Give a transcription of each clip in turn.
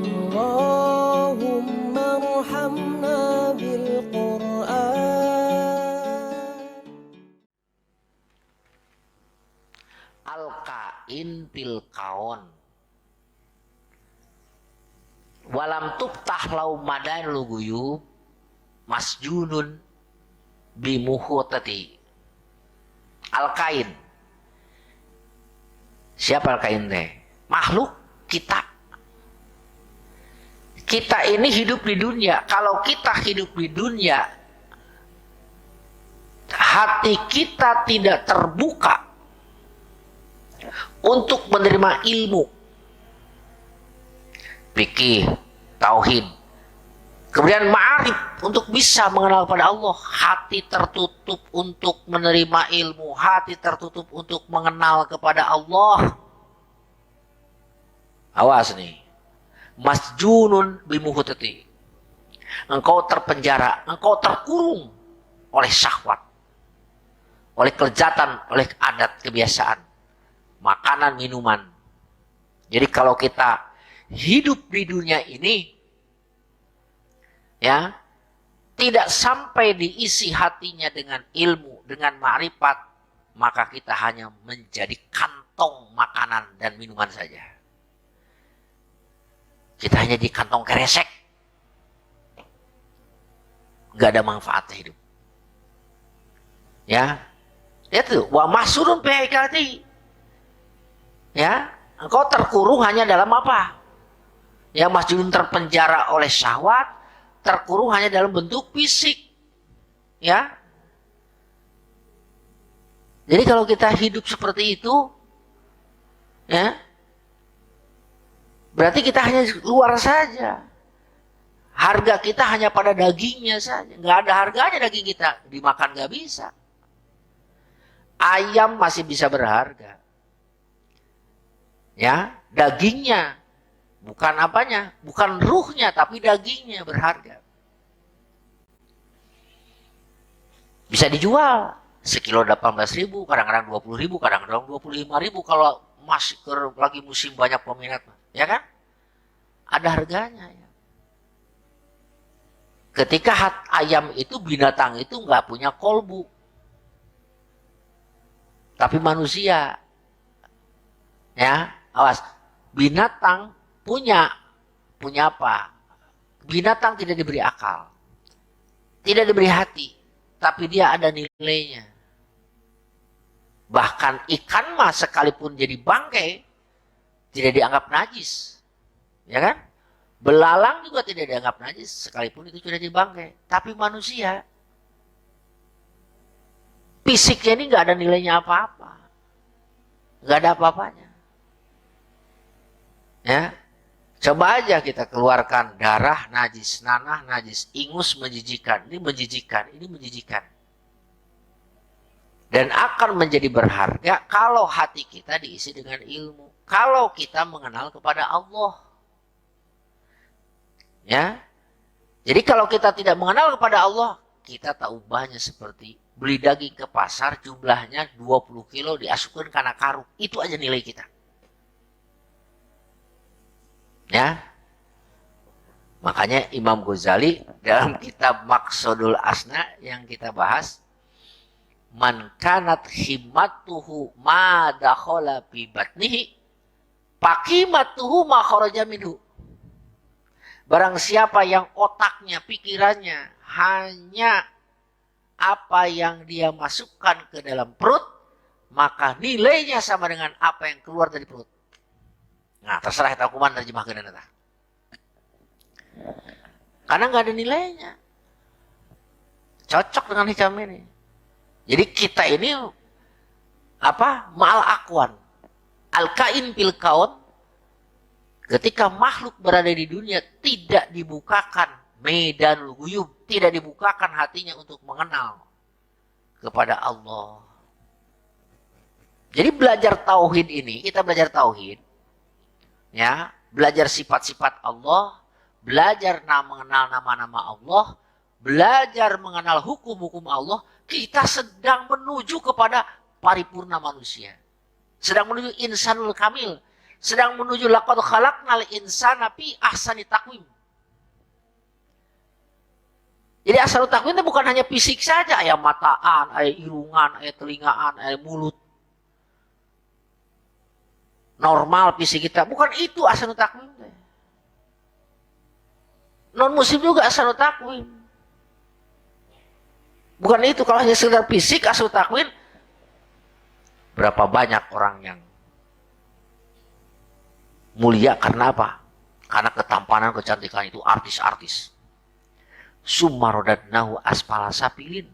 اللهم ارحمنا بالقرآن. Al-kain fil kaun walam tuftah lau madan luguyub masjunun bimuhutati. Al-kain, siapa al-kain teh? Makhluk kita. Kita ini hidup di dunia. Kalau kita hidup di dunia, hati kita tidak terbuka untuk menerima ilmu, fikih, tauhid, kemudian ma'arif untuk bisa mengenal pada Allah. Hati tertutup untuk menerima ilmu, hati tertutup untuk mengenal kepada Allah. Awas nih, masjunun bimuhutati. Engkau terpenjara, engkau terkurung oleh syahwat, oleh kelezatan, oleh adat kebiasaan, makanan, minuman. Jadi kalau kita hidup di dunia ini, ya, tidak sampai diisi hatinya dengan ilmu, dengan ma'rifat, maka kita hanya menjadi kantong makanan dan minuman saja. Kita hanya di kantong keresek. Gak ada manfaat hidup. Ya, itu wa mahsurun fi haikati. Ya, engkau terkurung hanya dalam apa? Ya, masjidun terpenjara oleh syahwat, terkurung hanya dalam bentuk fisik. Ya. Jadi kalau kita hidup seperti itu, ya, berarti kita hanya luar saja. Harga kita hanya pada dagingnya saja. Nggak ada harganya daging kita. Dimakan nggak bisa. Ayam masih bisa berharga. Ya, dagingnya. Bukan apanya, bukan ruhnya, tapi dagingnya berharga. Bisa dijual sekilo 18.000, kadang-kadang 20.000, kadang-kadang 25.000 kalau masih lagi musim banyak peminat, ya kan? Ada harganya. Ya. Ketika ayam itu, binatang itu nggak punya kolbu, tapi manusia, ya, awas, binatang punya apa? Binatang tidak diberi akal, tidak diberi hati, tapi dia ada nilainya. Bahkan ikan mah sekalipun jadi bangkai tidak dianggap najis, ya kan? Belalang juga tidak dianggap najis sekalipun itu sudah jadi bangkai. Tapi manusia, fisiknya ini nggak ada nilainya apa-apa, nggak ada apa-apanya. Ya. Coba aja kita keluarkan darah najis, nanah najis, ingus menjijikan. Ini menjijikan, ini menjijikan. Dan akan menjadi berharga kalau hati kita diisi dengan ilmu. Kalau kita mengenal kepada Allah. Ya. Jadi kalau kita tidak mengenal kepada Allah, kita tak ubahnya seperti beli daging ke pasar, jumlahnya 20 kilo diasupkan karena karung. Itu aja nilai kita. Ya, makanya Imam Ghazali dalam kitab Maqsadul Asna yang kita bahas, man kanat himmatuhu ma dakhala fi batnihi faqimatuhu ma kharaja minhu. Barang siapa yang otaknya, pikirannya hanya apa yang dia masukkan ke dalam perut, maka nilainya sama dengan apa yang keluar dari perut. Nah, terserah kita kuman terjemahkan eta. Karena nggak ada nilainya. Cocok dengan hikam ini. Jadi kita ini apa? Ma'al akwan. Al-kain fil kaun. Ketika makhluk berada di dunia tidak dibukakan medan guyub, tidak dibukakan hatinya untuk mengenal kepada Allah. Jadi belajar tauhid ini, kita belajar tauhid. Ya, belajar sifat-sifat Allah, belajar mengenal nama-nama Allah, belajar mengenal hukum-hukum Allah, kita sedang menuju kepada paripurna manusia. Sedang menuju insanul kamil, sedang menuju laqad khalaqnal insana fi ahsani taqwim. Jadi ahsani taqwim itu bukan hanya fisik saja, aya mataan, aya irungan, aya telingaan, aya mulut. Normal fisik kita, bukan itu ahsani taqwim. Non muslim juga ahsani taqwim. Bukan itu, kalau hanya sekedar fisik ahsani taqwim, berapa banyak orang yang mulia karena apa? Karena ketampanan, kecantikan itu artis-artis. Summa radadnahu asfala safilin.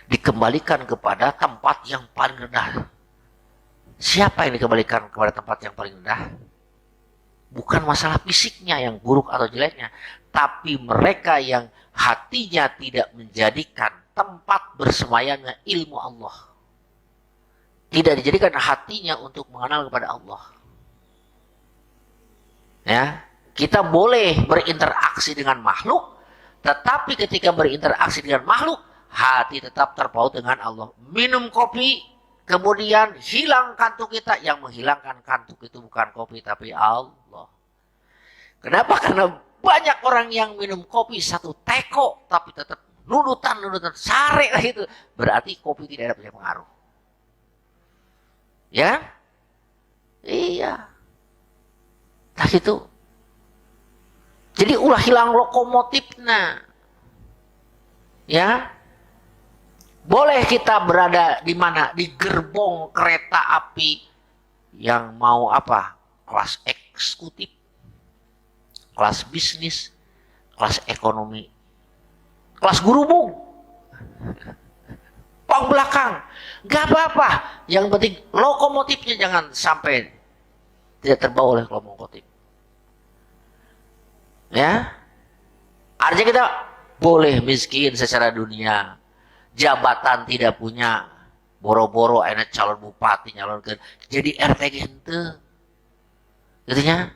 Dikembalikan kepada tempat yang paling rendah. Siapa yang dikembalikan kepada tempat yang paling rendah? Bukan masalah fisiknya yang buruk atau jeleknya, tapi mereka yang hatinya tidak menjadikan tempat bersemayamnya ilmu Allah. Tidak dijadikan hatinya untuk mengenal kepada Allah. Ya, kita boleh berinteraksi dengan makhluk, tetapi ketika berinteraksi dengan makhluk, hati tetap terpaut dengan Allah. Minum kopi, kemudian hilang kantuk kita. Yang menghilangkan kantuk itu bukan kopi, tapi Allah. Kenapa? Karena banyak orang yang minum kopi satu teko, tapi tetap nudutan sare lah itu. Berarti kopi tidak ada punya pengaruh. Ya? Iya. Nah itu. Jadi ulah hilang lokomotifnya. Ya? Boleh kita berada di mana? Di gerbong kereta api yang mau apa? Kelas eksekutif, kelas bisnis, kelas ekonomi, kelas gurubung, pang belakang, gak apa-apa. Yang penting lokomotifnya jangan sampai tidak terbawa oleh lokomotif. Ya, artinya kita boleh miskin secara dunia, jabatan tidak punya, boro-boro enak calon bupati nyalonkan jadi RT gente, gitunya,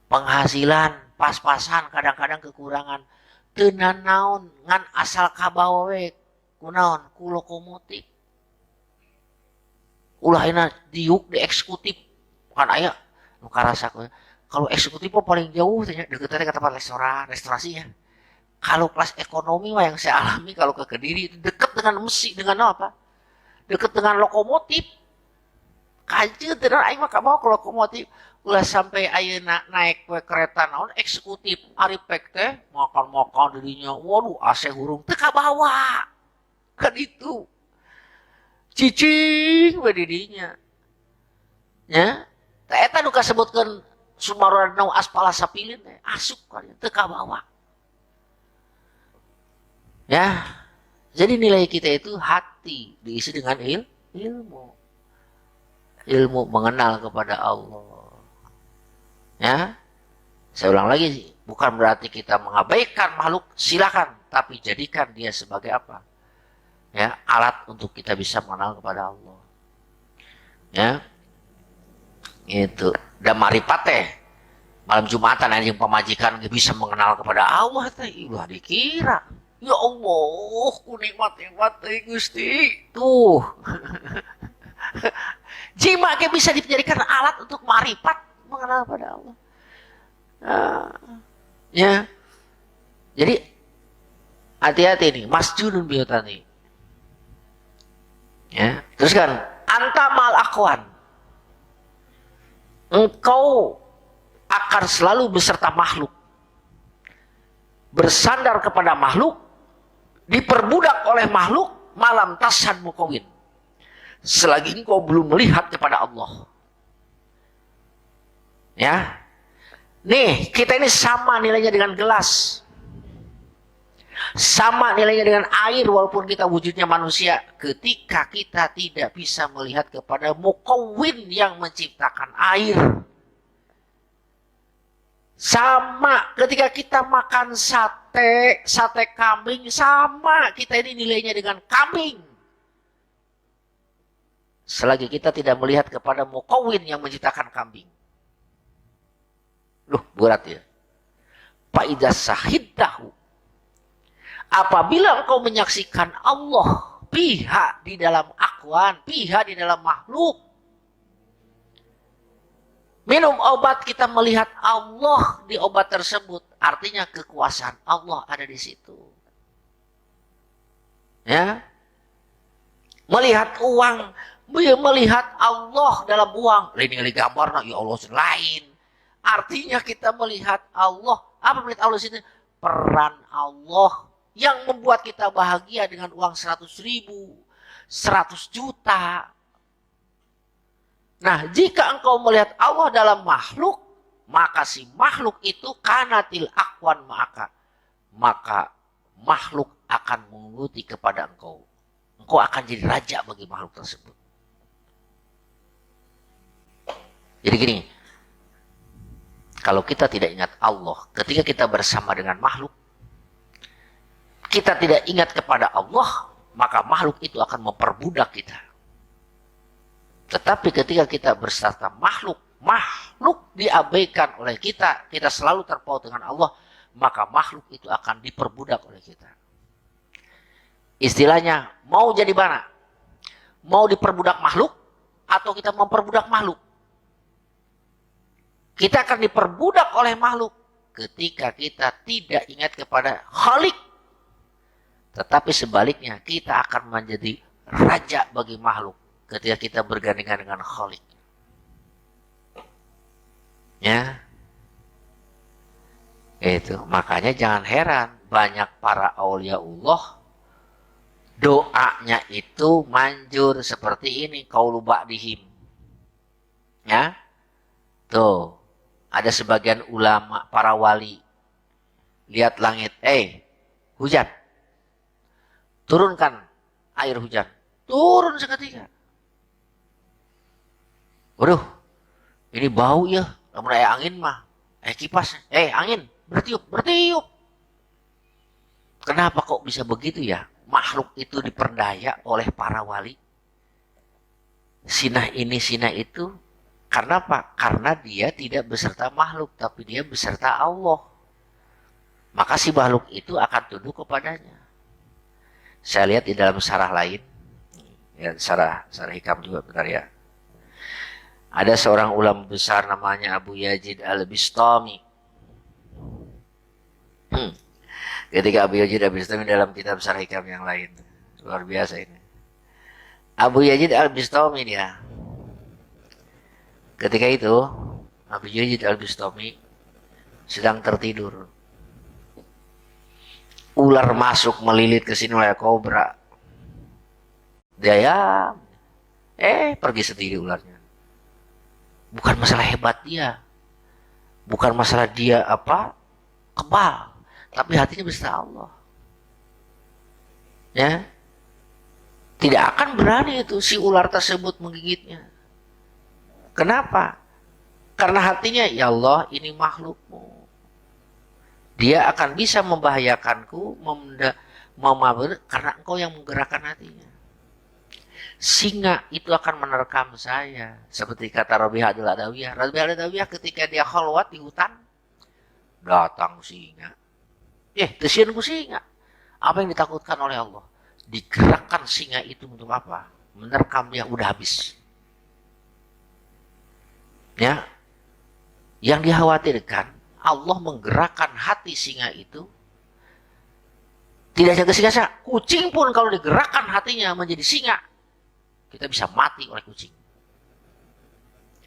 penghasilan pas-pasan, kadang-kadang kekurangan, tenan naon ngan asal kabawe kunaon ku lokomotif, ulah enak diuk di eksekutif kan aya nu karasakeun. Kalau eksekutif paling jauh deketnya ke tempat restorasi ya. Kalau kelas ekonomi mah yang saya alami kalau ke Kediri dekat dengan mesin, dengan apa? Dekat dengan lokomotif. Kajeut teh aing mah kabawa ke lokomotif. Ulah sampai ayeuna naik we kereta naon eksekutif aripek teh makan-makan dirinya. Waduh AC hurung teu kabawa. Kan itu. Cicing we didinya. Ya. Tah eta nu kasebutkeun Sumaradna aspala sapilin asup kalian teu kabawa. Ya. Jadi nilai kita itu hati diisi dengan ilmu. Ilmu mengenal kepada Allah. Ya. Saya ulang lagi, bukan berarti kita mengabaikan makhluk, silakan, tapi jadikan dia sebagai apa? Ya, alat untuk kita bisa mengenal kepada Allah. Ya. Itu. Dan marifat teh malam Jumatan anjing pamajikan bisa mengenal kepada Allah teh ulah dikira. Ya Allah, ku nikmat-nikmat teh Gusti. Tuh. Jima ge bisa dijadikan alat untuk marifat mengenal kepada Allah. Ya. Jadi hati-hati nih, masjunun biotani. Ya, terus kan anta mal akhwan. Engkau akan selalu beserta makhluk. Bersandar kepada makhluk, diperbudak oleh makhluk, malam tasan mukawin. Selagi engkau belum melihat kepada Allah. Ya. Nih, kita ini sama nilainya dengan gelas. Sama nilainya dengan air walaupun kita wujudnya manusia. Ketika kita tidak bisa melihat kepada mukawin yang menciptakan air. Sama ketika kita makan sate kambing, sama kita ini nilainya dengan kambing. Selagi kita tidak melihat kepada mukawin yang menciptakan kambing. Loh, berat ya. Faidah sahiddahu. Apabila engkau menyaksikan Allah pihak di dalam akwan, pihak di dalam makhluk, Minum obat kita melihat Allah di obat tersebut. Artinya kekuasaan Allah ada di situ. Ya. Melihat uang, melihat Allah dalam uang. Ini gambar, ya Allah lain. Artinya kita melihat Allah. Apa melihat Allah di sini? Peran Allah yang membuat kita bahagia dengan uang 100.000, 100 juta. Nah, jika engkau melihat Allah dalam makhluk, maka si makhluk itu kanatil akwan maka makhluk akan mengikuti kepada engkau. Engkau akan jadi raja bagi makhluk tersebut. Jadi gini, kalau kita tidak ingat Allah, ketika kita bersama dengan makhluk, kita tidak ingat kepada Allah, maka makhluk itu akan memperbudak kita. Tetapi ketika kita bersama makhluk diabaikan oleh kita, kita selalu terpaut dengan Allah, maka makhluk itu akan diperbudak oleh kita. Istilahnya, mau jadi mana? Mau diperbudak makhluk, atau kita memperbudak makhluk? Kita akan diperbudak oleh makhluk ketika kita tidak ingat kepada Khalik. Tetapi sebaliknya, kita akan menjadi raja bagi makhluk ketika kita bergandengan dengan Khalik. Ya. Itu. Makanya jangan heran banyak para auliaullah doanya itu manjur seperti ini, qaulu ba'dihim. Ya. Tuh. Ada sebagian ulama para wali lihat langit, hujan. Turunkan air hujan. Turun seketika. Waduh, ini bau ya. Namun angin mah. Kipas. Angin. Bertiup. Kenapa kok bisa begitu ya? Makhluk itu diperdaya oleh para wali. Sinah ini, sinah itu. Karena apa? Karena dia tidak beserta makhluk. Tapi dia beserta Allah. Maka si makhluk itu akan tunduk kepadanya. Saya lihat di dalam syarah lain. Ya, syarah hikam juga bentar ya. Ada seorang ulama besar namanya Abu Yazid Al-Bistami. Ketika Abu Yazid Al-Bistami dalam kitab Syarah Hikam yang lain. Luar biasa ini. Abu Yazid Al-Bistami dia. Ketika itu, Abu Yazid Al-Bistami sedang tertidur. Ular masuk melilit ke sini oleh kobra. Dia pergi sendiri ularnya. Bukan masalah hebat dia. Bukan masalah dia kebal. Tapi hatinya beserta Allah. Ya. Tidak akan berani itu si ular tersebut menggigitnya. Kenapa? Karena hatinya, ya Allah ini makhlukmu. Dia akan bisa membahayakanku, karena engkau yang menggerakkan hatinya. Singa itu akan menerkam saya. Seperti kata Rabi'ah Al-Adawiyah. Rabi'ah Al-Adawiyah ketika dia khalwat di hutan, datang singa. Kesian ku singa. Apa yang ditakutkan oleh Allah? Digerakkan singa itu untuk apa? Menerkam dia udah habis. Ya. Yang dikhawatirkan, Allah menggerakkan hati singa itu. Tidak hanya singa, kucing pun kalau digerakkan hatinya menjadi singa, kita bisa mati oleh kucing.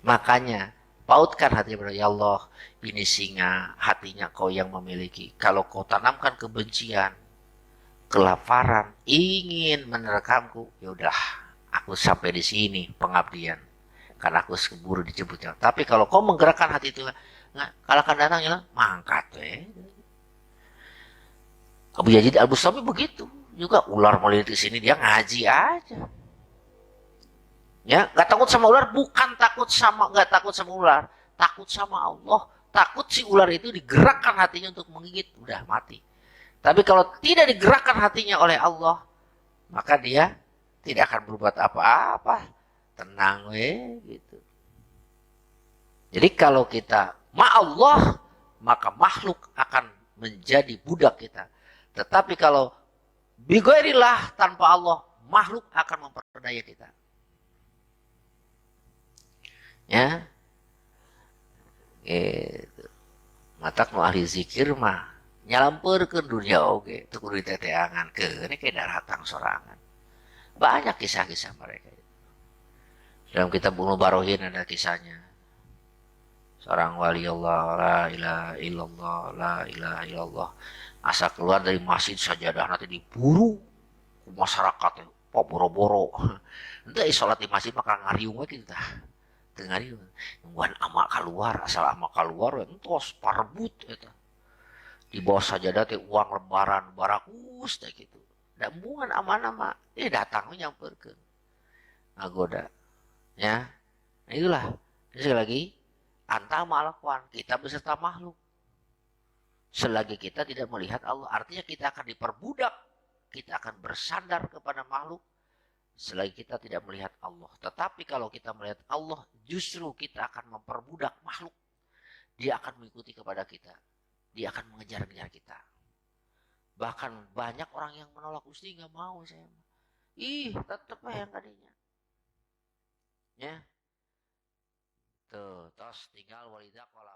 Makanya pautkan hati kepada ya Allah, ini singa, hatinya kau yang memiliki. Kalau kau tanamkan kebencian, kelaparan, ingin menerkamku, ya udah, aku sampai di sini pengabdian. Karena aku keburu dijemputnya. Tapi kalau kau menggerakkan hati itu, kalau akan datang ya, mangkat. Abu Yazid Al-Bustami begitu. Juga ular melilit di sini, dia ngaji aja. Ya, nggak takut sama ular, bukan nggak takut sama ular, takut sama Allah. Takut si ular itu digerakkan hatinya untuk menggigit, udah mati. Tapi kalau tidak digerakkan hatinya oleh Allah, maka dia tidak akan berbuat apa-apa. Tenang gitu. Jadi kalau kita Allah, maka makhluk akan menjadi budak kita. Tetapi kalau bighairillah, tanpa Allah, makhluk akan memperdaya kita. Ya. Gitu. Matak nu ahli zikir mah nyalamperkeun dunia oge teu kudu diteteangan keun ke datang sorangan. Banyak kisah-kisah mereka. Dalam kitab Ibnu Barohin ada kisahnya. Seorang wali Allah, la ilaha illallah, la ilaha illallah. Asa keluar dari masjid sajadah nanti diburu ku masyarakat pok boro-boro. Ente salat di masjid maka ngariung we kitu tah. Teu ngariung. Nungguan ama keluar, asal ama keluar entos parbut eta. Di bawah sajadah teh uang lembaran barakus teh gitu. Da embungan amanah mah datang nyamperkeun. Ngagoda. Ya. Nah itulah. Sekali lagi, anta ma'alakuan, kita beserta makhluk. Selagi kita tidak melihat Allah, artinya kita akan diperbudak. Kita akan bersandar kepada makhluk selagi kita tidak melihat Allah. Tetapi kalau kita melihat Allah, justru kita akan memperbudak makhluk. Dia akan mengikuti kepada kita. Dia akan mengejar-ngejar kita. Bahkan banyak orang yang menolak, Gusti nggak mau saya. Ih, tetep yang tadinya. Ya. Tuh, tos tinggal walidak wala